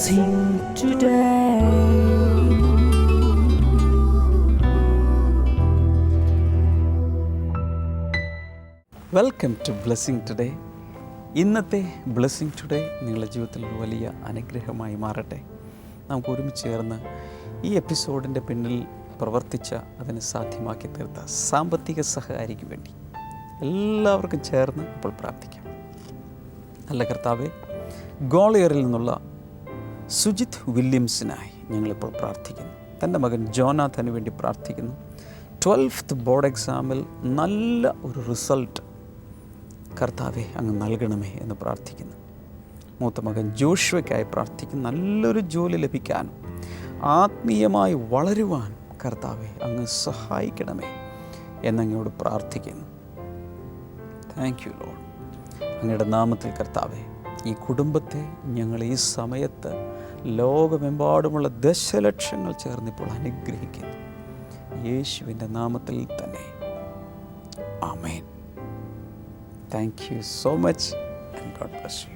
blessing today. Welcome to blessing today. ഇന്നത്തെ blessing today നിങ്ങളുടെ ജീവിതത്തിൽ ഒരു വലിയ അനുഗ്രഹമായി മാറട്ടെ. നമുക്ക് ഒരുമിച്ച് ചേർന്ന് ഈ എപ്പിസോഡിൻ്റെ പിന്നിൽ പ്രവർത്തിച്ച അതിനെ സാധ്യമാക്കി തീർത്ത സാമ്പത്തിക സഹകാരിക്ക് വേണ്ടി എല്ലാവർക്കും ചേർന്ന് ഇപ്പോൾ പ്രാർത്ഥിക്കാം. നല്ല കർത്താവേ, ഗോളിയറിൽ നിന്നുള്ള സുജിത് വില്യംസിനായി ഞങ്ങളിപ്പോൾ പ്രാർത്ഥിക്കുന്നു. തൻ്റെ മകൻ ജോനാഥന് വേണ്ടി പ്രാർത്ഥിക്കുന്നു. 12th ബോർഡ് എക്സാമിൽ നല്ല ഒരു റിസൾട്ട് കർത്താവെ അങ്ങ് നൽകണമേ എന്ന് പ്രാർത്ഥിക്കുന്നു. മൂത്ത മകൻ ജോഷുവയ്ക്കായി പ്രാർത്ഥിക്കുന്നു. നല്ലൊരു ജോലി ലഭിക്കാനും ആത്മീയമായി വളരുവാൻ കർത്താവെ അങ്ങ് സഹായിക്കണമേ എന്നങ്ങോട് പ്രാർത്ഥിക്കുന്നു. Thank you Lord. അങ്ങയുടെ നാമത്തിൽ കർത്താവെ ഈ കുടുംബത്തെ ഞങ്ങൾ ഈ സമയത്ത് ലോകമെമ്പാടുമുള്ള ദശലക്ഷങ്ങൾ ചേർന്നിപ്പോൾ അനുഗ്രഹിക്കുന്നു. യേശുവിൻ്റെ നാമത്തിൽ തന്നെ ആമേൻ. Thank you so much and God bless you.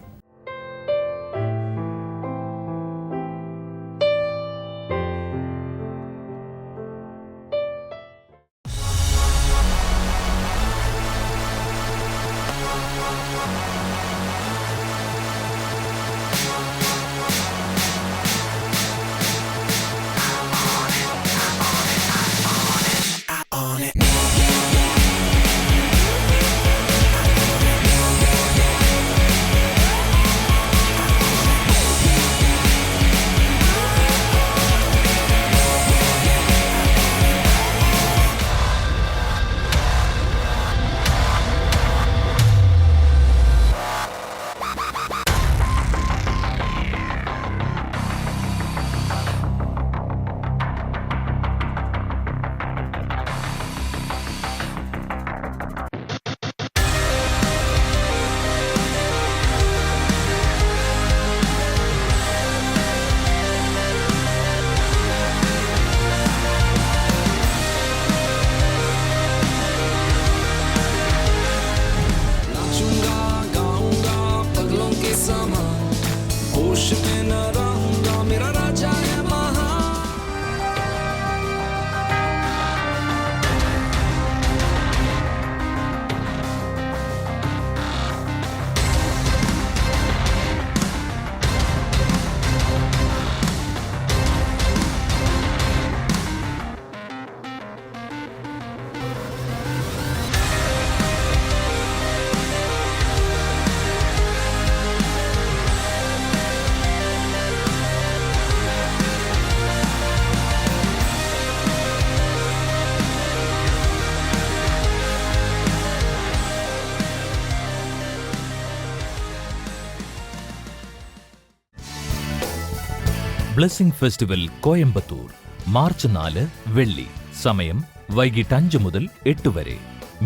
Blessing festival Coimbatore March 4 വെള്ളി. സമയം വൈകിട്ട് 5 മുതൽ 8 വരെ.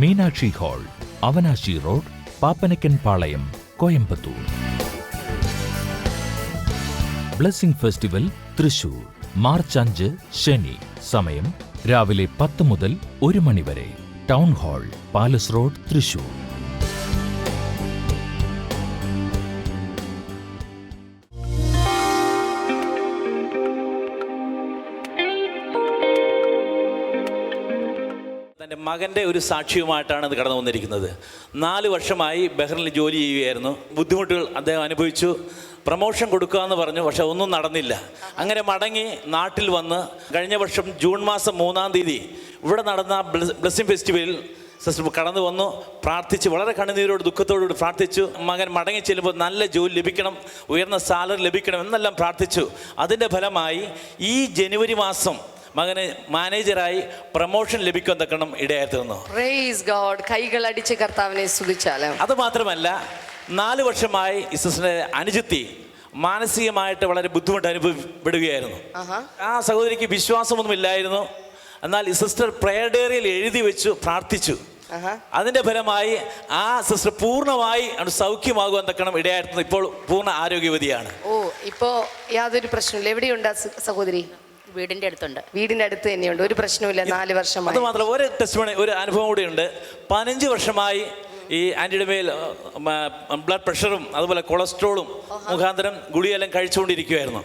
Meenakshi hall, Avinashi road, Pappanaicken Palayam, Coimbatore. Blessing festival Thrissur March 5 ശനി. സമയം രാവിലെ 10 മുതൽ 1 മണി വരെ. Town hall, palace road, Thrissur. തൻ്റെ മകൻ്റെ ഒരു സാക്ഷ്യവുമായിട്ടാണ് ഇത് കടന്നു വന്നിരിക്കുന്നത്. 4 വർഷമായി ബഹ്റിനിൽ ജോലി ചെയ്യുകയായിരുന്നു. ബുദ്ധിമുട്ടുകൾ അദ്ദേഹം അനുഭവിച്ചു. പ്രമോഷൻ കൊടുക്കുകയെന്ന് പറഞ്ഞു, പക്ഷെ ഒന്നും നടന്നില്ല. അങ്ങനെ മടങ്ങി നാട്ടിൽ വന്ന് കഴിഞ്ഞ വർഷം ജൂൺ മാസം 3-ാം തീയതി ഇവിടെ നടന്ന ബ്ലെസ്സിംഗ് ഫെസ്റ്റിവലിൽ സിസ്റ്റർ കടന്നു വന്നു, പ്രാർത്ഥിച്ചു. വളരെ കണ്ണുനീരോട് ദുഃഖത്തോടുകൂടി പ്രാർത്ഥിച്ചു. മകൻ മടങ്ങി ചെല്ലുമ്പോൾ നല്ല ജോലി ലഭിക്കണം, ഉയർന്ന സാലറി ലഭിക്കണം എന്നെല്ലാം പ്രാർത്ഥിച്ചു. അതിൻ്റെ ഫലമായി ഈ ജനുവരി മാസം മകന് മാനേജറായി പ്രമോഷൻ ലഭിക്കാൻ തക്കണം ഇടയായിരുന്നു. Praise God. കൈകളടിച്ച് കർത്താവിനെ സ്തുതിച്ചാലും. അത് മാത്രമല്ല, 4 വർഷമായി ഈ സിസ്റ്ററിന്റെ അനുജത്തി മാനസികമായിട്ട് വളരെ ബുദ്ധിമുട്ട് അനുഭവപ്പെടുകയായിരുന്നു. ആ സഹോദരിക്ക് വിശ്വാസമൊന്നുമില്ലായിരുന്നു. എന്നാൽ ഈ സിസ്റ്റർ പ്രയർ ഡയറിയിൽ എഴുതി വെച്ചു, പ്രാർത്ഥിച്ചു. അതിന്റെ ഫലമായി ആ സിസ്റ്റർ പൂർണ്ണമായി സൗഖ്യമാകുവാൻ തക്കണം ഇടയായിരുന്നു. ഇപ്പോൾ പൂർണ്ണ ആരോഗ്യവതിയാണ്. ഓ, ഇപ്പോ യാതൊരു പ്രശ്നമില്ല. എവിടെയുണ്ട് സഹോദരി? വീടിന്റെ അടുത്തുണ്ട്. വീടിന്റെ അടുത്ത് തന്നെയുണ്ട്. ഒരു പ്രശ്നമില്ല. 4 വർഷമായി. അത് മാത്രമല്ല, ഒരു ടെസ്റ്റിമണി, ഒരു അനുഭവം കൂടിയുണ്ട്. 15 വർഷമായി ഈ ആൻറ്റിയുടെ മേൽ ബ്ലഡ് പ്രഷറും അതുപോലെ കൊളസ്ട്രോളും മുഖാന്തരം ഗുളിയെല്ലാം കഴിച്ചുകൊണ്ടിരിക്കുകയായിരുന്നു.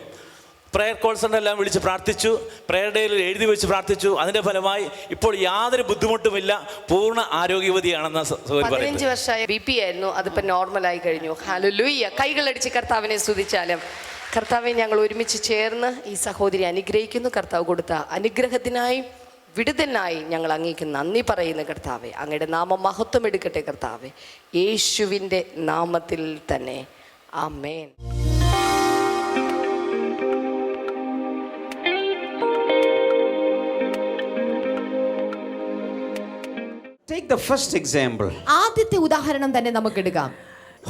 പ്രെയർ കോൾ സെൻ്റർ എല്ലാം വിളിച്ച് പ്രാർത്ഥിച്ചു, പ്രെയർ ഡേയിൽ എഴുതി വെച്ച് പ്രാർത്ഥിച്ചു. അതിൻ്റെ ഫലമായി ഇപ്പോൾ യാതൊരു ബുദ്ധിമുട്ടുമില്ല, പൂർണ്ണ ആരോഗ്യവതിയാണെന്ന് സഹോദരി പറയുന്നത്. 15 വർഷമായ BP ആയിരുന്നു, അതിപ്പോൾ നോർമലായി കഴിഞ്ഞു. ഹല്ലേലൂയ. കൈകളടിച്ച് കർത്താവിനെ സ്തുതിച്ചാലും. കർത്താവെ, ഞങ്ങൾ ഒരുമിച്ച് ചേർന്ന് ഈ സഹോദരി അനുഗ്രഹിക്കുന്നു. കർത്താവ് കൊടുത്ത അനുഗ്രഹത്തിനായി വിടുതലിനായി ഞങ്ങൾ അങ്ങേക്ക് നന്ദി പറയുന്നു. കർത്താവെ, അങ്ങയുടെ നാമം മഹത്വം എടുക്കട്ടെ. കർത്താവെ, യേശുവിൻ്റെ നാമത്തിൽ തന്നെ ആമേൻ. Take the first example. ആദ്യത്തെ ഉദാഹരണം തന്നെ നമുക്ക് എടുക്കാം.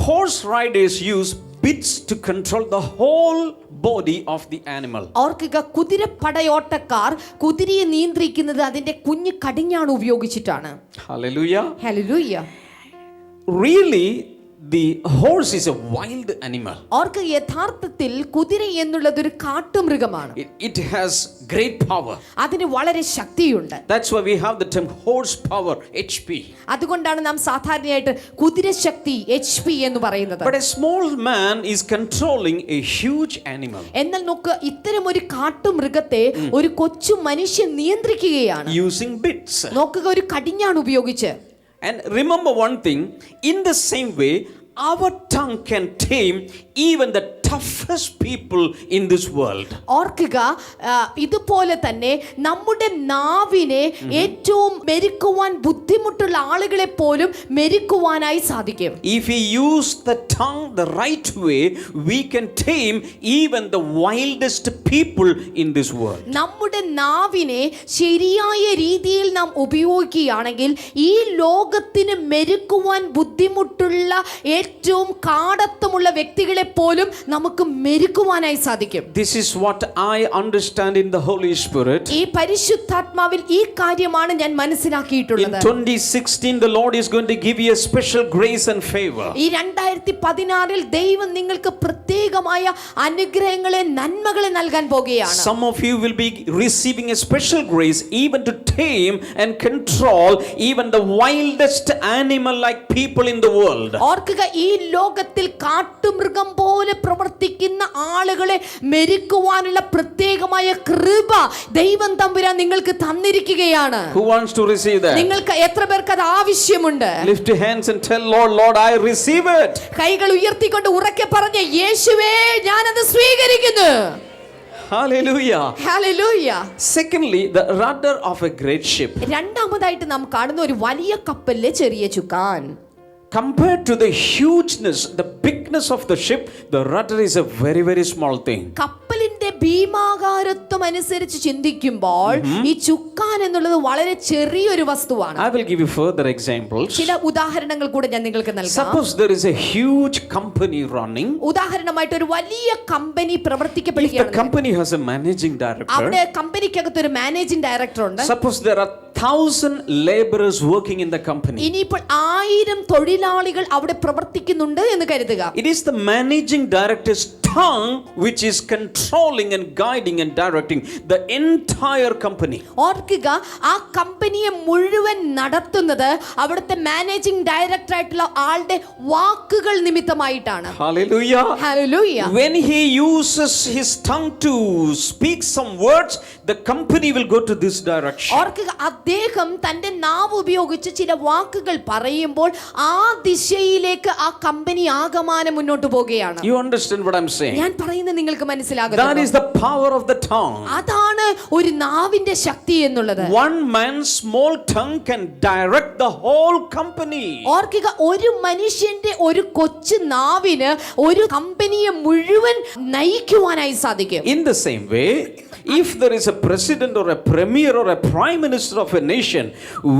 Horse riders use bits to control the whole body of the animal. ഓർക്കുക, കുതിരപ്പടയോട്ടക്കാർ കുതിരയെ നിയന്ത്രിക്കുന്നത് അതിന്റെ കുഞ്ഞു കടിഞ്ഞാണ് ഉപയോഗിച്ചിട്ടാണ്. Hallelujah. Hallelujah. Really, the horse is a wild animal. ഓർക്കുക, യഥാർത്ഥത്തിൽ കുതിര എന്നുള്ളത് ഒരു കാട്ടുമൃഗമാണ്. It has great power. അതിന് വളരെ ശക്തിയുണ്ട്. That's why we have the term horsepower, HP. അതുകൊണ്ടാണ് നാം സാധാരണയായിട്ട് കുതിരശക്തി HP എന്ന് പറയുന്നത്. But a small man is controlling a huge animal. എന്നാൽ നോക്ക്, ഇത്തരം ഒരു കാട്ടുമൃഗത്തെ ഒരു കൊച്ചു മനുഷ്യൻ നിയന്ത്രിക്കുകയാണ് Using bits. നോക്കുക, ഒരു കടിഞ്ഞാണ് ഉപയോഗിച്ച്. And remember one thing, in the same way, our tongue can tame even the toughest people in this world. ഓർക്കുക, ഇതുപോലെ തന്നെ നമ്മുടെ നാവിനെ ഏറ്റവും മെരുക്കുവാൻ ബുദ്ധിമുട്ടുള്ള ആളുകളെ പോലും മെരുക്കുവാനായി സാധിക്കും. If we use the tongue the right way, we can tame even the wildest people in this world. നമ്മുടെ നാവിനെ ശരിയായ രീതിയിൽ നാം ഉപയോഗിക്കുകയാണെങ്കിൽ ഈ ലോകത്തിന് മെരുക്കുവാൻ ബുദ്ധിമുട്ടുള്ള ഏറ്റവും കാടത്തമുള്ള വ്യക്തികളെ പോലും നമുക്ക് മെരുക്കുവാനായി സാധിക്കും. This is what I understand in the Holy Spirit. ഈ പരിശുദ്ധാത്മാവിൽ ഈ കാര്യമാണ് ഞാൻ മനസ്സിലാക്കിയിട്ടുള്ളത്. In 2016 the Lord is going to give you a special grace and favor. ഈ 2016 ദൈവം നിങ്ങൾക്ക് പ്രത്യേകമായ അനുഗ്രഹങ്ങളെ നന്മകളെ നൽകാൻ പോകുകയാണ്. Some of you will be receiving a special grace even to tame and control even the wildest animal like people in the world. ഓർക്കുക, ഈ ലോകത്തിൽ കാട്ടുമൃഗം പോലെ പ്രവർത്തിക്കുന്ന ആളുകളെ മെരുക്കുവാനുള്ള പ്രത്യേകമായ കൃപ ദൈവം തമ്പുരാൻ നിങ്ങൾക്ക് തന്നിരിക്കുകയാണ്. Who wants to receive that? നിങ്ങൾക്ക് എത്ര പേർക്ക് അത് ആവശ്യമുണ്ട്? Lift your hands and tell Lord, Lord, I receive it. കൈകൾ ഉയർത്തിക്കൊണ്ട് ഉറക്കെ പറഞ്ഞ്, യേശുവേ, ഞാനത് സ്വീകരിക്കുന്നു. Hallelujah. Hallelujah. Secondly, the rudder of a great ship. രണ്ടാമതായിട്ട് നാം കാണുന്ന ഒരു വലിയ കപ്പലിലെ ചെറിയ ചുക്കാൻ. Compared to the hugeness, the bigness of the ship, the rudder is a very, very small thing. കപ്പലിന്റെ ഭീമാകാരത്വം അനുസരിച്ച് ചിന്തിക്കുമ്പോൾ ഈ ചുക്കാൻ എന്നുള്ളത് വളരെ ചെറിയൊരു വസ്തുവാണ്. I will give you further examples. ചില ഉദാഹരണങ്ങൾ കൂടെ ഞാൻ നിങ്ങൾക്ക് നൽകാം. Suppose there is a huge company running. ഉദാഹരണമായിട്ട് ഒരു വലിയ company If the പ്രവർത്തിക്കപ്പെടുകയാണ്. company has a managing director, അവിടെ കമ്പനിക്കകത്ത് ഒരു മാനേജിംഗ് ഡയറക്ടർ ഉണ്ട്. suppose there are 1,000 laborers working in the company. ഇനിയിപ്പോൾ 1000 തൊഴിലാളികൾ അവിടെ പ്രവർത്തിക്കുന്നുണ്ട് എന്ന് കരുതുക. It is the managing director's tongue which is controlling and guiding and directing the entire company. ഓർക്കുക, ആ കമ്പനിയെ മുഴുവൻ നടത്തുന്നത് അവിടുത്തെ മാനേജിംഗ് ഡയറക്ടർ ആയിട്ടുള്ള ആളുടെ വാക്കുകൾ നിമിത്തമായിട്ടാണ്. Hallelujah. Hallelujah. When he uses his tongue to speak some words, the company will go to this direction. ഓർക്കുക, അദ്ദേഹം തന്റെ നാവ് ഉപയോഗിച്ച് ചില വാക്കുകൾ പറയുമ്പോൾ ആ ദിശയിലേക്ക് ആ കമ്പനി ആകമാനം മുന്നോട്ട് പോവുകയാണ്. You understand what I'm saying? ഞാൻ പറയുന്നത് നിങ്ങൾക്ക് That മനസ്സിലാകുന്നു. is the power of the tongue. അതാണ് ഒരു നാവിന്റെ ശക്തി എന്നുള്ളത്. One man's small tongue can direct the whole company. ഓർക്കുക, ഒരു മനുഷ്യന്റെ ഒരു കൊച്ചു നാവിന് ഒരു കമ്പനിയെ മുഴുവൻ നയിക്കുവാനായി സാധിക്കും. In the same way, if there is a president or a premier or a prime minister of a nation,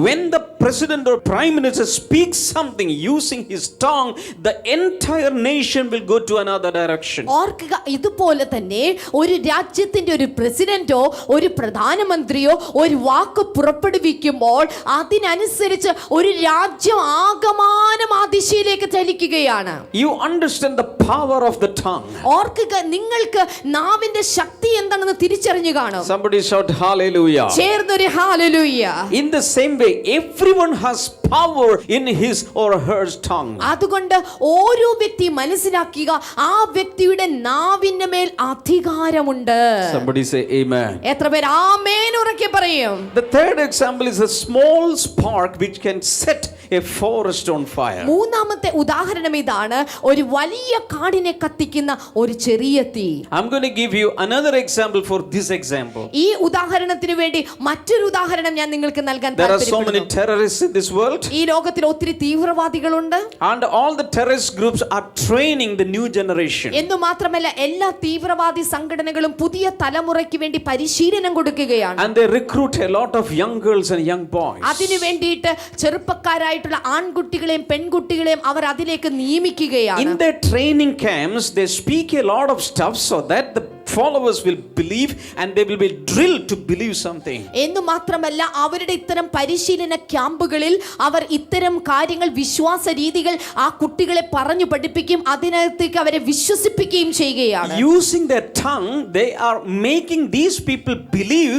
when the president or prime minister speaks something using his tongue, the entire nation will go to another direction. ഓർക്കുക, ഇതുപോലെ തന്നെ ഒരു രാജ്യത്തിന്റെ ഒരു പ്രസിഡന്റോ ഒരു പ്രധാനമന്ത്രിയോ ഒരു വാക്ക് പുറപ്പെടുവിക്കുമ്പോൾ അതിനനുസരിച്ച് ഒരു രാജ്യം ആകമാനം ആ ദിശയിലേക്ക് ചലിക്കുകയാണ്. You understand the power of the tongue. ഓർക്കുക, നിങ്ങൾക്ക് നാവിന്റെ ശക്തി എന്താണെന്ന് തിരിച്ചറിഞ്ഞു കാണും. Somebody shout hallelujah. ചേർന്നൊരു hallelujah. In the same way, everyone has power in his or her tongue. അതുകൊണ്ട് ഓരോ വ്യക്തി മനസ്സിലാക്കുക, ആ വ്യക്തിയുടെ നാവിന്റെ മേൽ അധികാരമുണ്ട്. Somebody say amen. എത്ര പേർ ആമേൻ ഉറക്കെ പറയും? The third example is a small spark which can set a forest on fire. മൂന്നാമത്തെ ഉദാഹരണം ഇതാണ്, ഒരു വലിയ കാടിനെ കത്തിക്കുന്ന ഒരു ചെറിയ തീ. I'm going to give you another example for this example. ഈ ഉദാഹരണത്തിന് വേണ്ടി മറ്റൊരു ഉദാഹരണം ഞാൻ നിങ്ങൾക്ക് നൽകാൻ There are so many താല്പര്യപ്പെടുന്നു. terrorists in this world, ഈ ലോകത്തിൽ ഒത്തിരി തീവ്രവാദികളുണ്ട്. and all the terrorist groups are training the new generation. എന്നു മാത്രമല്ല, എല്ലാ തീവ്രവാദി സംഘടനകളും പുതിയ തലമുറയ്ക്ക് വേണ്ടി പരിശീലനം കൊടുക്കുകയാണ്. And they recruit a lot of young girls and young boys. അതിനു വേണ്ടിയിട്ട് ചെറുപ്പക്കാരായിട്ടുള്ള ആൺകുട്ടികളെയും പെൺകുട്ടികളെയും അവർ അതിലേക്ക് നിയമിക്കുകയാണ്. In their training camps, they speak a lot of stuff so that the followers will believe and they will be drilled to believe something. എന്നു മാത്രമല്ല, അവരുടെ ഇത്തരം പരിശീലന ക്യാമ്പുകളിൽ അവർ ഇത്തരം കാര്യങ്ങൾ, വിശ്വാസ രീതികൾ ആ കുട്ടികളെ പറഞ്ഞു പഠിപ്പിക്കും, അതിനകത്തേക്ക് അവരെ വിശ്വസിപ്പിക്കുകയും ചെയ്യുകയാണ്. Using their tongue, they are making these people believe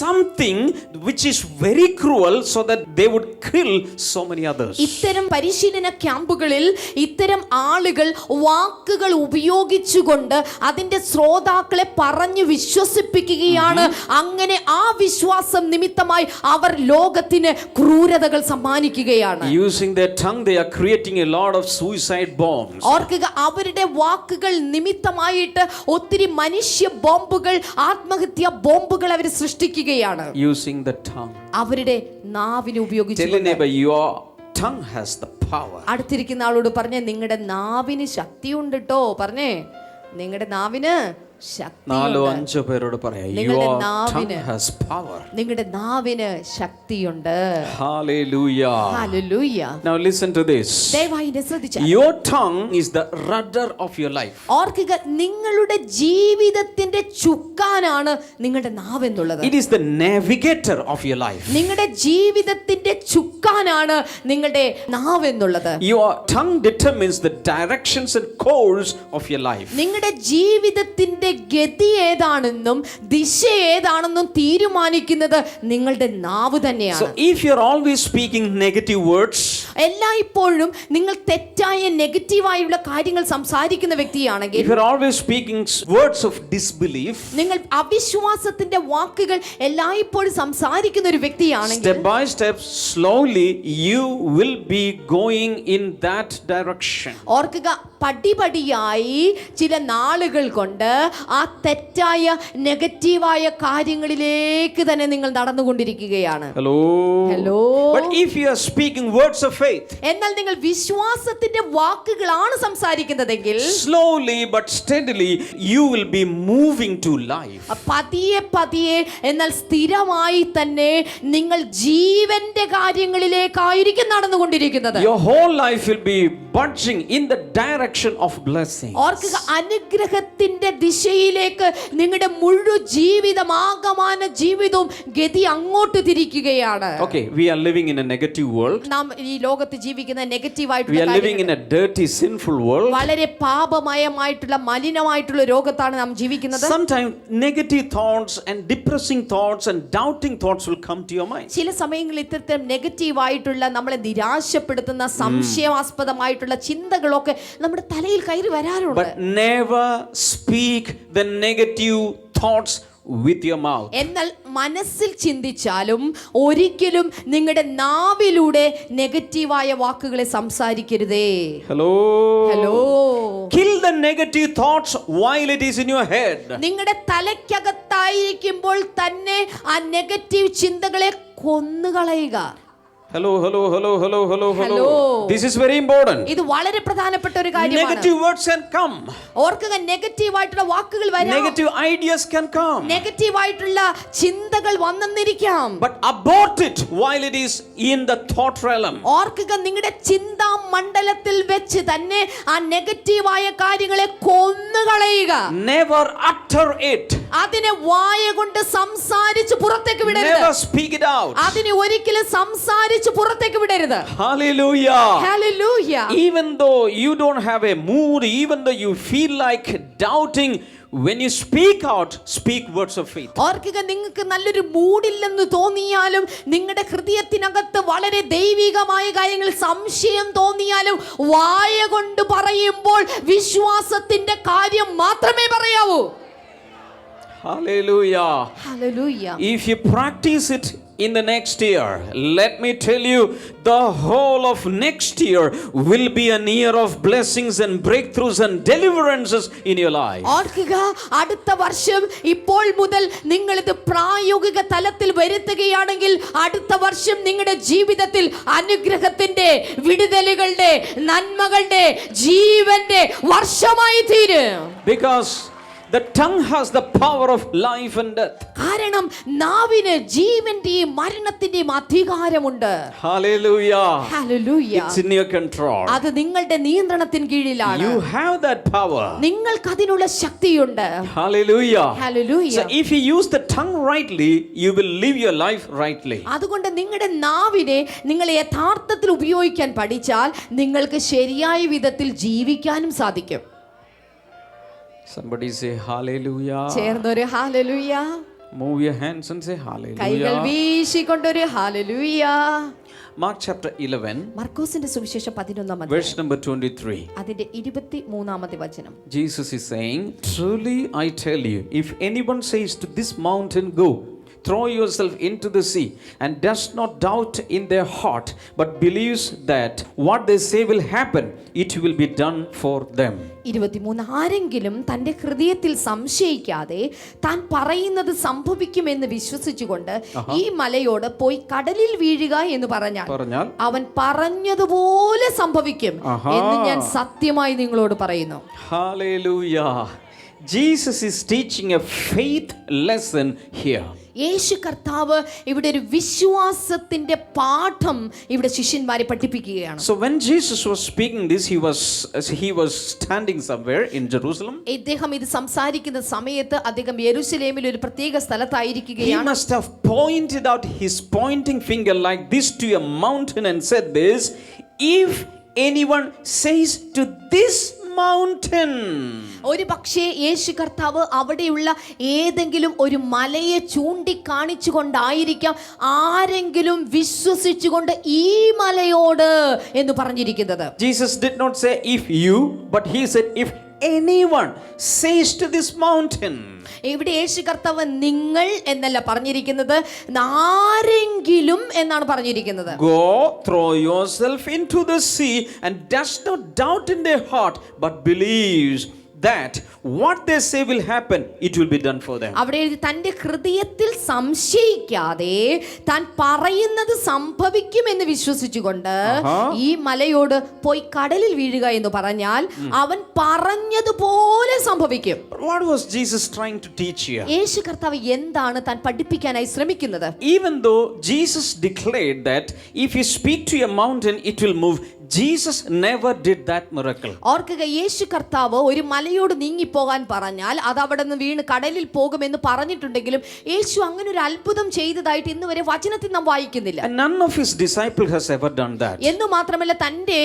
something which is very cruel so that they would kill so many others. ഇത്തരം പരിശീലന ക്യാമ്പുകളിൽ ഇത്തരം ആളുകൾ വാക്കുകൾ ഉപയോഗിച്ചുകൊണ്ട് അതിന്റെ ശ്രോതാക്കളെ പറഞ്ഞു വിശ്വസിപ്പിക്കുകയാണ്. അങ്ങനെ ആ വിശ്വാസം നിമിത്തമായി അവർ ലോകത്തിന് ക്രൂരതകൾ സമ്മാനിക്കുകയാണ്. Using their tongue, they are creating a lot of suicide bombs. ഓർക്കുക, അവരുടെ വാക്കുകൾ നിമിത്തമായിട്ട് ഒത്തിരി മനുഷ്യ ബോംബുകൾ, ആത്മഹത്യാ ബോംബുകൾ അവർ സൃഷ്ടിക്കുകയാണ്. Using the tongue. അവരുടെ നാവിനെ Tell ഉപയോഗിച്ച്. your neighbor, your tongue has the power. അടുത്തിരിക്കുന്ന ആളോട് പറഞ്ഞേ, നിങ്ങളുടെ നാവിന് ശക്തിയുണ്ട് ട്ടോ. പറഞ്ഞേ, നിങ്ങളുടെ നാവിന് നാലോ ശക്തിയുണ്ട്. അഞ്ചോ പേരോട് പറയാം, നിങ്ങളുടെ your tongue നാവിന് has power. നിങ്ങളുടെ നാവിന് ശക്തിയുണ്ട്. Hallelujah. Hallelujah. Now listen to this. ദയവായി എന്നെ ശ്രദ്ധിച്ചാൽ. Your tongue is the rudder of your life. ഓർക്കുക, നിങ്ങളുടെ ജീവിതത്തിന്റെ ചുക്കാനാണ് നിങ്ങളുടെ നാവ് എന്നുള്ളത്. It is the navigator of your life. നിങ്ങളുടെ ജീവിതത്തിന്റെ ചുക്കാനാണ് നിങ്ങളുടെ നാവ് എന്നുള്ളത്. Your tongue determines the directions and course of your life. നിങ്ങളുടെ ജീവിതത്തിന്റെ ഗതി ഏതാണെന്നും ദിശ ഏതാണെന്നും തീരുമാനിക്കുന്നത് നിങ്ങളുടെ നാവ് തന്നെയാണ്. So if you're always speaking negative words, എല്ലായ്പ്പോഴും നിങ്ങൾ തെറ്റായ നെഗറ്റീവായുള്ള കാര്യങ്ങൾ സംസാരിക്കുന്ന if വ്യക്തിയാണെങ്കിൽ, you're always speaking words of disbelief, നിങ്ങൾ അവിശ്വാസത്തിന്റെ വാക്കുകൾ എല്ലായ്പ്പോഴും സംസാരിക്കുന്ന ഒരു വ്യക്തിയാണെങ്കിൽ, step by step, slowly, you will be going in that direction. ഓർക്കുക, പടിപടിയായി ചില നാളുകൾ കൊണ്ട് ആ തെറ്റായ നെഗറ്റീവായ കാര്യങ്ങളിലേക്ക് തന്നെ നിങ്ങൾ നടന്നുകൊണ്ടിരിക്കുകയാണ്. Hello. Hello. But if you are speaking words of faith, എന്നാൽ നിങ്ങൾ വിശ്വാസത്തിന്റെ വാക്കുകളാണ് സംസാരിക്കുന്നതെങ്കിൽ, slowly but steadily, you will be moving to life. പതിയെ പതിയെ എന്നാൽ സ്ഥിരമായി തന്നെ നിങ്ങൾ ജീവന്റെ കാര്യങ്ങളിലേക്കായിരിക്കും നടന്നുകൊണ്ടിരിക്കുന്നത്. Your whole life will be budging in the direction of blessing. ഓർക്കുക, അനുഗ്രഹത്തിന്റെ ദിശയിലേക്ക് നിങ്ങളുടെ മുഴുവൻ ജീവിതം, ആകമാന ജീവിതവും ഗതി അങ്ങോട്ട് തിരിക്കുകയാണ്. Okay, we are living in a negative world. നാം ഈ ലോകത്ത് ജീവിക്കുന്ന We നെഗറ്റീവായിട്ടുള്ള are living in a dirty, sinful world. വളരെ പാപമയമായിട്ടുള്ള മലിനമായിട്ടുള്ള ലോകത്താണ് നാം ജീവിക്കുന്നത്. Sometimes negative thoughts and depressing thoughts and doubting thoughts will come to your mind. ചില സമയങ്ങളിൽ ഇത്തരം നെഗറ്റീവായിട്ടുള്ള, നമ്മളെ നിരാശപ്പെടുത്തുന്ന, സംശയാസ്പദമായിട്ടുള്ള ചിന്തകളൊക്കെ നമ്മുടെ തലയിൽ കയറി വരാറുണ്ട്. But never speak the negative thoughts with your mouth. എന്നാൽ മനസ്സിൽ ചിന്തിച്ചാലും ഒരിക്കലും നിങ്ങളുടെ നാവിലൂടെ നെഗറ്റീവായ വാക്കുകളെ സംസാരിക്കരുതേ. Hello. Hello. Kill the negative thoughts while it is in your head. നിങ്ങളുടെ തലയ്ക്കകത്തായിരിക്കുമ്പോൾ തന്നെ ആ നെഗറ്റീവ് ചിന്തകളെ കൊന്നുകളയുക. Hello, hello, hello, hello, hello, hello. Hello. This is very important. ഇത് വളരെ പ്രധാനപ്പെട്ട ഒരു കാര്യമാണ്. Negative words can come. ഓർക്കുക, നെഗറ്റീവായിട്ടുള്ള വാക്കുകൾ വരാം, Negative ideas can come. നെഗറ്റീവായിട്ടുള്ള ചിന്തകൾ വന്നെന്നിരിക്കാം. But abort it while it is in the thought realm. ഓർക്കുക, നിങ്ങളുടെ ചിന്താ മണ്ഡലത്തിൽ വെച്ച് തന്നെ ആ നെഗറ്റീവായ കാര്യങ്ങളെ കൊന്നുകളയുക. Never utter it. അതിനെ വായ കൊണ്ട് സംസാരിച്ച് പുറത്തേക്ക് വിടരുത്. Never speak it out. അതിനെ ഒരിക്കലും സംസാരിച്ച് പുറത്തേക്ക് വിടരുത്. Hallelujah. Hallelujah. Even though you don't have a mood, even though you feel like doubting, when you speak out, speak words of faith. ഓർക്കുക, നിങ്ങൾക്ക് നല്ലൊരു മൂഡില്ലെന്ന് തോന്നിയാലും നിങ്ങളുടെ ഹൃദയത്തിനകത്ത് വളരെ ദൈവികമായ കാര്യങ്ങൾ സംശയം തോന്നിയാലും വായ കൊണ്ട് പറയുമ്പോൾ വിശ്വാസത്തിന്റെ കാര്യം മാത്രമേ പറയാവൂ. Hallelujah. Hallelujah. If you practice it in the next year, let me tell you, the whole of next year will be an year of blessings and breakthroughs and deliverances in your life. ഓർക്കുക, അടുത്ത വർഷം ഇപ്പോൾ മുതൽ നിങ്ങൾ ഇത് പ്രായോഗിക തലത്തിൽ വരുത്തുകയാണെങ്കിൽ അടുത്ത വർഷം നിങ്ങളുടെ ജീവിതത്തിൽ അനുഗ്രഹത്തിന്റെ, വിടുതലുകളുടെ, നന്മകളുടെ, ജീവന്റെ വർഷമായി തീരും. Because the tongue has the power of life and death. കാരണം നാവിന് ജീവന്റെയും മരണത്തിന്റെയും അധികാരമുണ്ട്. Hallelujah. Hallelujah. It's in your control. അത് നിങ്ങളുടെ നിയന്ത്രണത്തിന് കീഴിലാണ്. You have that power. നിങ്ങൾക്ക് അതിനുള്ള ശക്തിയുണ്ട്. Hallelujah. Hallelujah. So if you use the tongue rightly, you will live your life rightly. അതുകൊണ്ട് നിങ്ങളുടെ നാവിനെ നിങ്ങൾ യഥാർത്ഥത്തിൽ ഉപയോഗിക്കാൻ പഠിച്ചാൽ നിങ്ങൾക്ക് ശരിയായ വിധത്തിൽ ജീവിക്കാനും സാധിക്കും. Somebody say hallelujah. ചേർന്നൊരു hallelujah. Move your hands and say കൈകൾ hallelujah. വീശിക്കൊണ്ടൊരു ഹല്ലേലൂയ. Mark chapter 11, മർക്കോസിന്റെ സുവിശേഷം 11 verse number 23. അതിന്റെ 23 വചനം. Jesus is saying, truly I tell you, if anyone says to this mountain, go, throw yourself into the sea, and does not doubt in their heart, but believes that what they say will happen, it will be done for them. 23 ആരെങ്കിലും തൻ്റെ ഹൃദയത്തിൽ സംശയിക്കാതെ താൻ പറയുന്നത് സംഭവിക്കുമെന്ന് വിശ്വസിച്ചുകൊണ്ട് ഈ മലയോട് പോയി കടലിൽ വീഴുക എന്ന് പറഞ്ഞാൽ അവൻ പറഞ്ഞതുപോലെ സംഭവിക്കും എന്ന് ഞാൻ സത്യമായി നിങ്ങളോട് പറയുന്നു. Hallelujah. Jesus is teaching a faith lesson here. യേശു കർത്താവ് ഇവിടെ ഒരു വിശ്വാസത്തിന്റെ പാഠം ഇവിടെ ശിഷ്യന്മാരെ പഠിപ്പിക്കുകയാണ്. So when Jesus was speaking this, he was standing somewhere in Jerusalem. ഇദ്ദേഹം ഇത് സംസാരിക്കുന്ന സമയത്ത് അദ്ദേഹം യെരുശലേമിൽ ഒരു പ്രത്യേക സ്ഥലത്തായിരിക്കുകയാണ്. He must have pointed out his pointing finger like this to a mountain and said this, if anyone says to this mountain. ഒരു പക്ഷേ യേശു കർത്താവ് അവിടെയുള്ള ഏതെങ്കിലും ഒരു മലയെ ചൂണ്ടിക്കാണിച്ചുകൊണ്ടായിരിക്കാം ആരെങ്കിലും വിശ്വസിച്ചുകൊണ്ട് ഈ മലയോട് എന്ന് പറഞ്ഞിരിക്കുന്നത്. Jesus did not say if you, but he said if anyone says to this mountain. ഇവിടെ യേശു കർത്താവ് നിങ്ങൾ എന്നല്ല പറഞ്ഞിരിക്കുന്നത്, ആരെങ്കിലും എന്നാണ് പറഞ്ഞിരിക്കുന്നത്. Go, throw yourself into the sea, and does not doubt in their heart, but believes that what they say will happen, it will be done for them. അവിടെ തന്റെ ഹൃദയത്തിൽ സംശയിക്കാതെ താൻ പറയുന്നത് സംഭവിക്കുമെന്ന് വിശ്വസിച്ചുകൊണ്ട് ഈ മലയോട് പോയി കടലിൽ വീഴുക എന്ന് പറഞ്ഞാൽ അവൻ പറഞ്ഞതുപോലെ സംഭവിക്കും. What was Jesus trying to teach here? യേശു കർത്താവ് എന്താണ് താൻ പഠിപ്പിക്കാനായി ശ്രമിക്കുന്നത്? Even though Jesus declared that if you speak to a mountain, it will move, Jesus never did that miracle. ഓർക്കുക, യേശു കർത്താവ് ഒരു മലയോട് നീങ്ങിപ്പോകാൻ പറഞ്ഞാൽ അത് അവിടെ നിന്ന് വീണ് കടലിൽ പോകുമെന്ന് പറഞ്ഞിട്ടുണ്ടെങ്കിലും യേശു അങ്ങനെ ഒരു അത്ഭുതം ചെയ്തതായിട്ട് ഇന്ന് വരെ വചനത്തിൽ നാം വായിക്കുന്നില്ല. And none of his disciples has ever done that. എന്ന് മാത്രമല്ല തന്റെ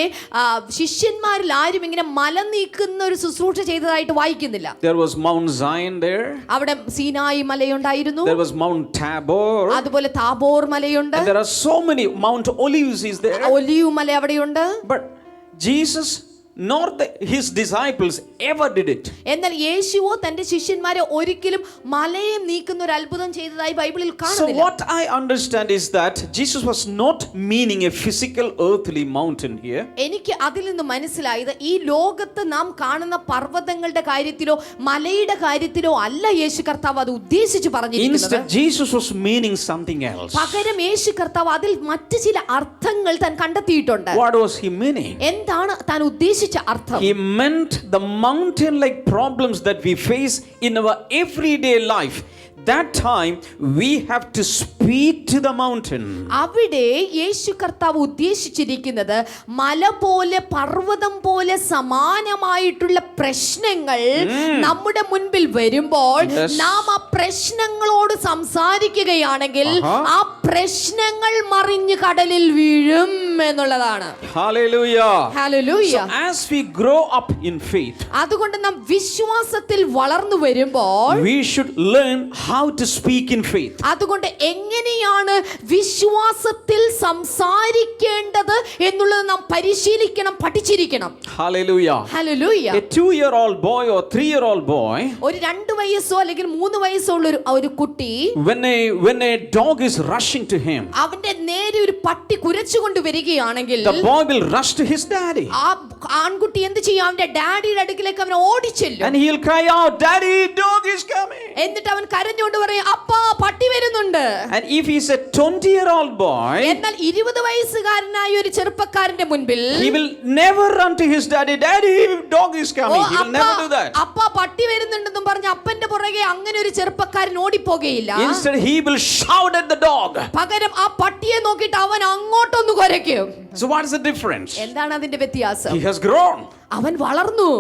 ശിഷ്യന്മാരിൽ ആരും ഇങ്ങനെ മല നീക്കുന്ന ഒരു ശുശ്രൂഷ ചെയ്തതായിട്ട് വായിക്കുന്നില്ല. There was Mount Zion there. അവിടെ സീനായി മലയുണ്ടായിരുന്നു. There was Mount Tabor. അതുപോലെ താബോർ മലയുണ്ട്. And there are so many. Mount Olives is there. Olive മല അവിടെയുണ്ട്. But Jesus nor his disciples ever did it. എന്നാൽ യേശുവോ തന്റെ ശിഷ്യന്മാരെ ഒരിക്കലും മലയെ നീക്കുന്ന ഒരു അത്ഭുതം ചെയ്തതായി ബൈബിളിൽ കാണുന്നില്ല. So what I understand is that Jesus was not meaning a physical earthly mountain here. എനിക്ക് അതിൽ നിന്ന് മനസ്സിലായത് ഈ ലോകത്ത് നാം കാണുന്ന പർവ്വതങ്ങളുടെ കാര്യത്തിലോ മലയുടെ കാര്യത്തിലോ അല്ല യേശു കർത്താവ് അത് ഉദ്ദേശിച്ച് പറഞ്ഞിരിക്കുന്നത്. Instead, Jesus was meaning something else. പകരം യേശു കർത്താവ് അതിൽ മറ്റു ചില അർത്ഥങ്ങൾ താൻ കണ്ടെത്തിയിട്ടുണ്ട്. What was he meaning? എന്താണ് താൻ ഉദ്ദേശിച്ച അർത്ഥം? He meant the mountain-like problems that we face in our everyday life. That time we have to speak to the mountain. അവിടെ യേശു കർത്താവ് ഉദ്ദേശിച്ചിരിക്കുന്നത് മല പോലെ പർവ്വതം പോലെ സമാനമായിട്ടുള്ള പ്രശ്നങ്ങൾ നമ്മുടെ മുൻപിൽ വരുമ്പോൾ നാം ആ പ്രശ്നങ്ങളോട് സംസാരിക്കുകയാണെങ്കിൽ ആ പ്രശ്നങ്ങൾ മറിഞ്ഞ് കടലിൽ വീഴും എന്നുള്ളതാണ്. Hallelujah. Hallelujah. So as we grow up in faith, അതുകൊണ്ട് നാം വിശ്വാസത്തിൽ വളർന്നു വരുമ്പോൾ we should learn how to speak in faith. അതുകൊണ്ട് എങ്ങനെയാണ് വിശ്വാസത്തിൽ സംസാരിക്കേണ്ടത് എന്നുള്ളത് നാം പരിശീലിക്കണം, പഠിച്ചിരിക്കണം. Hallelujah. Hallelujah. A 2-year-old boy or 3-year-old boy, ഒരു 2 വയസ്സോ അല്ലെങ്കിൽ 3 വയസ്സോ ഉള്ള ഒരു കുട്ടി, when a dog is rushing to him, അവന്റെ നേരെ ഒരു പട്ടി കുരച്ചുകൊണ്ട് വരികയാണെങ്കിൽ the boy will rush to his daddy. ആ ആൺകുട്ടി എന്ത് ചെയ്യും? അവന്റെ ഡാഡിയുടെ അടുക്കിലേക്ക് അവൻ ഓടിച്ചെല്ലും. And he'll cry out, "Daddy, dog is coming." എന്നിട്ട് അവൻ കരഞ്ഞുകൊണ്ട് പറയും, അപ്പാ പട്ടി വരുന്നുണ്ട്. And if he's a 20-year-old boy, എന്നാൽ 20 വയസ്സുകാരനായ ഒരു ചെറുപ്പക്കാരന്റെ മുൻപിൽ he will never run to his daddy, "Daddy, dog is coming." He will never do that. അപ്പാ പട്ടി വരുന്നുണ്ടെന്നും പറഞ്ഞ് അപ്പന്റെ പുറകെ അങ്ങനെ ഒരു ചെറുപ്പക്കാരൻ ഓടിപ്പോകുകയില്ല. Instead, he will shout at the dog. പകരം ആ പട്ടിയെ നോക്കിയിട്ട് അവൻ അങ്ങോട്ടൊന്ന് കുരയ്ക്കും. So what is the difference? എന്താണ് അതിന്റെ വ്യത്യാസം? He has grown. അവൻ വളർന്നു.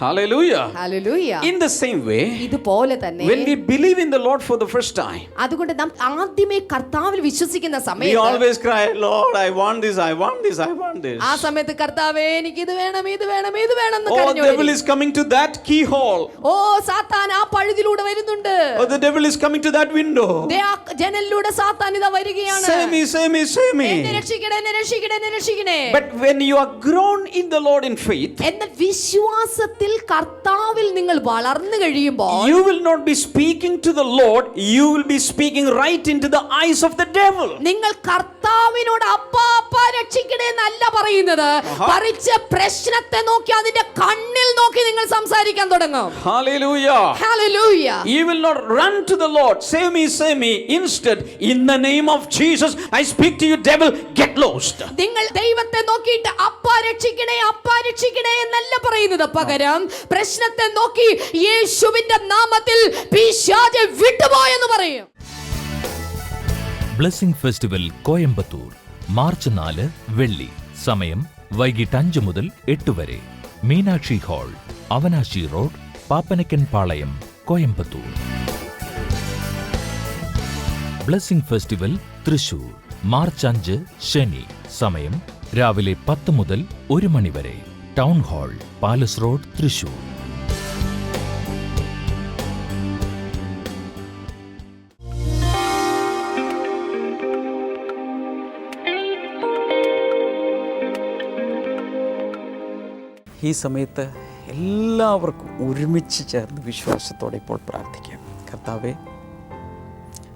Hallelujah. Hallelujah. In the same way, ഇതുപോലെ തന്നെ when we believe in the Lord for the first time, അതുകൊണ്ട് നാം ആദ്യമേ കർത്താവിൽ വിശ്വസിക്കുന്ന we സമയത്ത് always cry, "Lord, I want this, I want this, I want this." ആ സമയത്ത് കർത്താവേ എനിക്ക് ഇത് വേണം, ഇത് വേണം, ഇത് വേണം എന്ന് Oh, the devil കരഞ്ഞു. is coming to that keyhole. ഓ സാത്താൻ ആ പഴുതിലൂടെ വരുന്നുണ്ട്. Oh, the devil is coming to that window. ദേ ആ ജനലിലൂടെ സാത്താൻ ഇതാ വരികയാണ്. Save me, save me, save me. എന്നെ രക്ഷിക്കണേ, എന്നെ രക്ഷിക്കണേ, എന്നെ രക്ഷിക്കണേ. But when you are grown in the Lord in faith, എന്നാൽ വിശ്വാസത്തിൽ കർത്താവിൽ നിങ്ങൾ വളർന്നു കഴിയുമ്പോൾ you will not be speaking to the Lord, you will be speaking right into the eyes of the devil. നിങ്ങൾ കർത്താവിനോട് അപ്പാ അപ്പാ രക്ഷിക്കണേ എന്നല്ല പറയുന്നത്, മറിച്ച് പ്രശ്നത്തെ നോക്കി അതിന്റെ കണ്ണിൽ നോക്കി നിങ്ങൾ സംസാരിക്കാൻ തുടങ്ങും. Hallelujah. Hallelujah. You will not run to the Lord, "Save me, save me." Instead, in the name of Jesus, I speak to you, devil, get lost. നിങ്ങൾ ദൈവത്തെ നോക്കിയിട്ട് അപ്പാ രക്ഷിക്കണേ, അപ്പാ രക്ഷിക്കണേ എന്നല്ല പറയുന്നത്, പകരം പ്രശ്നത്തെ നോക്കി യേശുവിന്റെ നാമത്തിൽ പിശാചേ വിട്ടുപോയെന്ന് പറയും. ബ്ലെസ്സിംഗ് ഫെസ്റ്റിവൽ കോയമ്പത്തൂർ മാർച്ച് 4 വെള്ളി. സമയം വൈകിട്ട് 5 മുതൽ 8 വരെ. Meenakshi hall, Avinashi road, Pappanaicken Palayam, Coimbatore. Blessing festival Thrissur March 5 ശനി. സമയം രാവിലെ 10 മുതൽ 1 മണി വരെ. Town hall, palace road, Thrissur. ഈ സമയത്ത് എല്ലാവർക്കും ഒരുമിച്ച് ചേർന്ന് വിശ്വാസത്തോടെ ഇപ്പോൾ പ്രാർത്ഥിക്കാം. കർത്താവേ,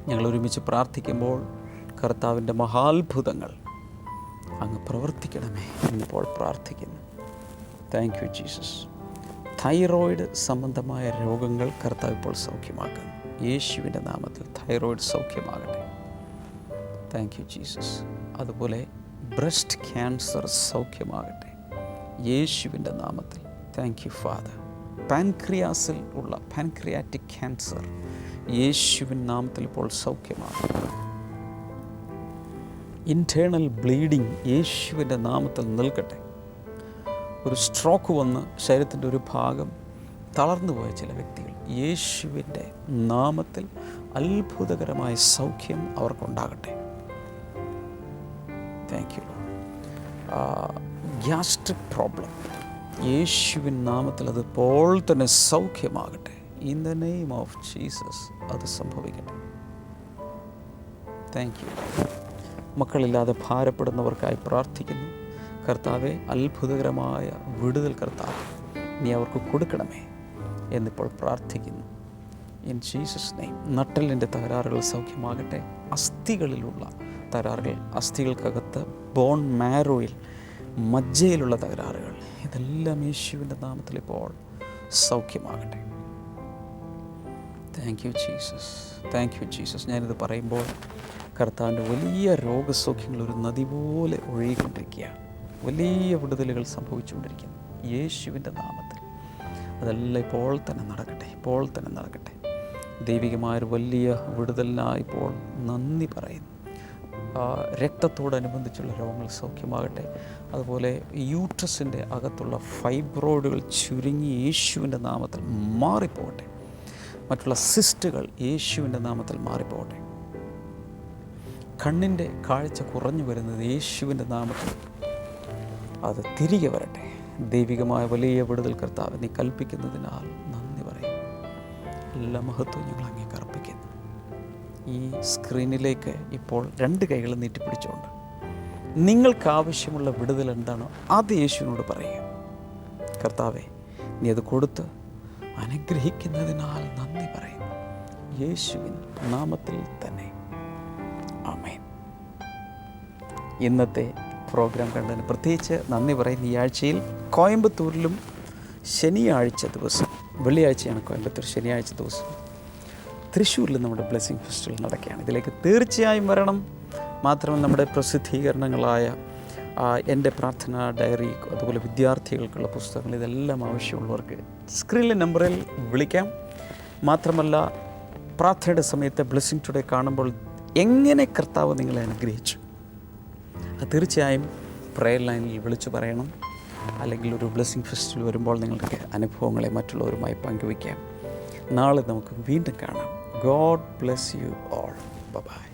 ഞങ്ങൾ ഒരുമിച്ച് പ്രാർത്ഥിക്കുമ്പോൾ കർത്താവിൻ്റെ മഹാത്ഭുതങ്ങൾ അങ്ങ് പ്രവർത്തിക്കണമേ എന്നിപ്പോൾ പ്രാർത്ഥിക്കുന്നു. Thank you Jesus. തൈറോയിഡ് സംബന്ധമായ രോഗങ്ങൾ കർത്താവ് ഇപ്പോൾ സൗഖ്യമാക്കുന്നു. യേശുവിൻ്റെ നാമത്തിൽ തൈറോയിഡ് സൗഖ്യമാകട്ടെ. Thank you Jesus. അതുപോലെ ബ്രസ്റ്റ് ക്യാൻസർ സൗഖ്യമാകട്ടെ യേശുവിൻ്റെ നാമത്തിൽ. Thank you father. പാൻക്രിയാസിൽ ഉള്ള പാൻക്രിയാറ്റിക് ക്യാൻസർ യേശുവിൻ നാമത്തിൽ ഇപ്പോൾ സൗഖ്യമാകട്ടെ. ഇൻറ്റേർണൽ ബ്ലീഡിങ് യേശുവിൻ്റെ നാമത്തിൽ നിൽക്കട്ടെ. ഒരു സ്ട്രോക്ക് വന്ന് ശരീരത്തിൻ്റെ ഒരു ഭാഗം തളർന്നു പോയ ചില വ്യക്തികൾ, യേശുവിൻ്റെ നാമത്തിൽ അത്ഭുതകരമായ സൗഖ്യം അവർക്കുണ്ടാകട്ടെ. Thank you. ഗ്യാസ്ട്രിക് പ്രോബ്ലം യേശുവിൻ നാമത്തിൽ അതിപ്പോൾ തന്നെ സൗഖ്യമാകട്ടെ. In the name of Jesus അത് സംഭവിക്കട്ടെ. Thank you. മക്കളില്ലാതെ ഭാരപ്പെടുന്നവർക്കായി പ്രാർത്ഥിക്കുന്നു. കർത്താവെ, അത്ഭുതകരമായ വിടുതൽ കർത്താവ് നീ അവർക്ക് കൊടുക്കണമേ എന്നിപ്പോൾ പ്രാർത്ഥിക്കുന്നു. In Jesus name. നട്ടലിൻ്റെ തകരാറുകൾ സൗഖ്യമാകട്ടെ. അസ്ഥികളിലുള്ള തകരാറുകൾ, അസ്ഥികൾക്കകത്ത് ബോൺ മാരോയിൽ, മജ്ജയിലുള്ള തകരാറുകൾ, ഇതെല്ലാം യേശുവിൻ്റെ നാമത്തിൽ ഇപ്പോൾ സൗഖ്യമാകട്ടെ. Thank you Jesus. Thank you Jesus. ഞാനിത് പറയുമ്പോൾ കർത്താവിൻ്റെ വലിയ രോഗസൗഖ്യങ്ങൾ ഒരു നദി പോലെ ഒഴുകിക്കൊണ്ടിരിക്കുകയാണ്. വലിയ വിടുതലുകൾ സംഭവിച്ചുകൊണ്ടിരിക്കുന്നു യേശുവിൻ്റെ നാമത്തിൽ. അതെല്ലാം ഇപ്പോൾ തന്നെ നടക്കട്ടെ, ഇപ്പോൾ തന്നെ നടക്കട്ടെ. ദൈവികമായൊരു വലിയ വിടുതലിനായി ഇപ്പോൾ നന്ദി പറയുന്നു. രക്തത്തോടനുബന്ധിച്ചുള്ള രോഗങ്ങൾ സൗഖ്യമാകട്ടെ. അതുപോലെ യൂട്രസിൻ്റെ അകത്തുള്ള ഫൈബ്രോയിഡുകൾ ചുരുങ്ങി യേശുവിൻ്റെ നാമത്തിൽ മാറിപ്പോകട്ടെ. മറ്റുള്ള സിസ്റ്റുകൾ യേശുവിൻ്റെ നാമത്തിൽ മാറിപ്പോകട്ടെ. കണ്ണിൻ്റെ കാഴ്ച കുറഞ്ഞു വരുന്നത് യേശുവിൻ്റെ നാമത്തിൽ അത് തിരികെ വരട്ടെ. ദൈവികമായ വലിയ വിടുതൽ കർത്താവ് നീ കൽപ്പിക്കുന്നതിനാൽ നന്ദി പറയും. എല്ലാ മഹത്വവും ഞങ്ങൾ അങ്ങേക്ക് അർപ്പിക്കുന്നു. ഈ സ്ക്രീനിലേക്ക് ഇപ്പോൾ 2 കൈകൾ നീട്ടിപ്പിടിച്ചുകൊണ്ട് നിങ്ങൾക്ക് ആവശ്യമുള്ള വിടുതൽ എന്താണോ അത് യേശുവിനോട് പറയുക. കർത്താവെ, നീ അത് കൊടുത്ത് അനുഗ്രഹിക്കുന്നതിനാൽ നന്ദി പറയും. യേശുവിൻ നാമത്തിൽ തന്നെ ആമേൻ. ഇന്നത്തെ പ്രോഗ്രാം കണ്ടതിന് പ്രത്യേകിച്ച് നന്ദി പറയുന്ന ഈ ആഴ്ചയിൽ കോയമ്പത്തൂരിലും ശനിയാഴ്ച ദിവസം, വെള്ളിയാഴ്ചയാണ് കോയമ്പത്തൂർ, ശനിയാഴ്ച ദിവസം തൃശ്ശൂരിൽ നമ്മുടെ ബ്ലെസ്സിങ് ഫെസ്റ്റിവൽ നടക്കുകയാണ്. ഇതിലേക്ക് തീർച്ചയായും വരണം. മാത്രമല്ല നമ്മുടെ പ്രസിദ്ധീകരണങ്ങളായ എൻ്റെ പ്രാർത്ഥന ഡയറി, അതുപോലെ വിദ്യാർത്ഥികൾക്കുള്ള പുസ്തകങ്ങൾ, ഇതെല്ലാം ആവശ്യമുള്ളവർക്ക് സ്ക്രീനിലെ നമ്പറിൽ വിളിക്കാം. മാത്രമല്ല പ്രാർത്ഥനയുടെ സമയത്ത് ബ്ലെസ്സിങ് ടുഡേ കാണുമ്പോൾ എങ്ങനെ കർത്താവ് നിങ്ങളെ അനുഗ്രഹിച്ചു അത് തീർച്ചയായും പ്രയർ ലൈനിൽ വിളിച്ചു പറയണം. അല്ലെങ്കിൽ ഒരു ബ്ലെസ്സിങ് ഫെസ്റ്റിവൽ വരുമ്പോൾ നിങ്ങൾക്ക് അനുഭവങ്ങളെ മറ്റുള്ളവരുമായി പങ്കുവയ്ക്കാം. നാളെ നമുക്ക് വീണ്ടും കാണാം. God bless you all. Bye-bye.